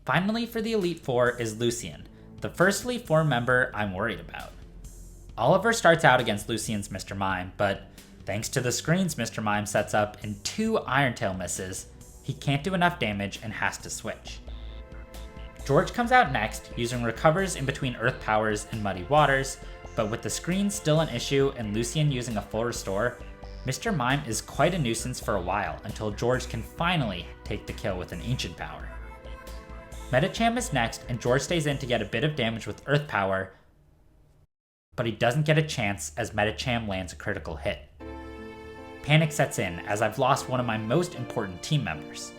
Finally for the Elite Four is Lucian, the first Elite Four member I'm worried about. Oliver starts out against Lucian's Mr. Mime, but thanks to the screens Mr. Mime sets up and 2 Iron-Tail misses, he can't do enough damage and has to switch. George comes out next, using recovers in between Earth Powers and Muddy Waters, but with the screens still an issue and Lucian using a full restore, Mr. Mime is quite a nuisance for a while until George can finally take the kill with an Ancient Power. Medicham is next, and George stays in to get a bit of damage with Earth Power, but he doesn't get a chance as Medicham lands a critical hit. Panic sets in as I've lost one of my most important team members.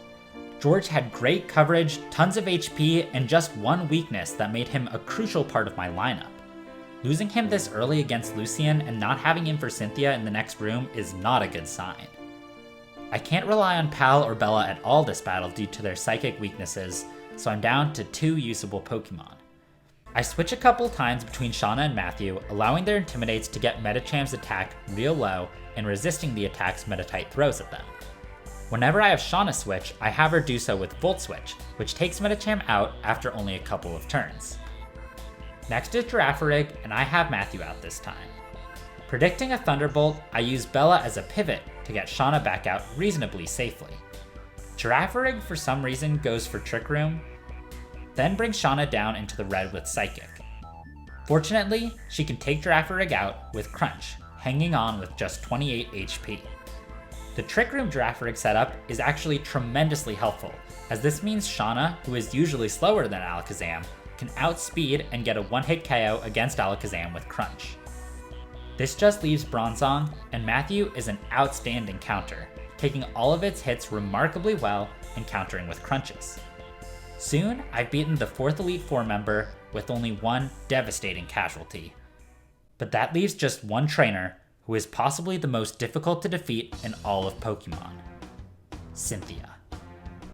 George had great coverage, tons of HP, and just one weakness that made him a crucial part of my lineup. Losing him this early against Lucian and not having him for Cynthia in the next room is not a good sign. I can't rely on Pal or Bella at all this battle due to their psychic weaknesses, so I'm down to 2 usable Pokemon. I switch a couple times between Shauna and Matthew, allowing their Intimidates to get Medicham's attack real low and resisting the attacks Meditite throws at them. Whenever I have Shauna switch, I have her do so with Volt Switch, which takes Medicham out after only a couple of turns. Next is Girafarig, and I have Matthew out this time. Predicting a Thunderbolt, I use Bella as a pivot to get Shauna back out reasonably safely. Girafarig for some reason goes for Trick Room, then brings Shauna down into the red with Psychic. Fortunately, she can take Girafarig out with Crunch, hanging on with just 28 HP. The Trick Room Girafarig setup is actually tremendously helpful, as this means Shauna, who is usually slower than Alakazam, can outspeed and get a one-hit KO against Alakazam with Crunch. This just leaves Bronzong, and Matthew is an outstanding counter, taking all of its hits remarkably well and countering with crunches. Soon, I've beaten the 4th Elite Four member with only one devastating casualty. But that leaves just one trainer who is possibly the most difficult to defeat in all of Pokemon: Cynthia.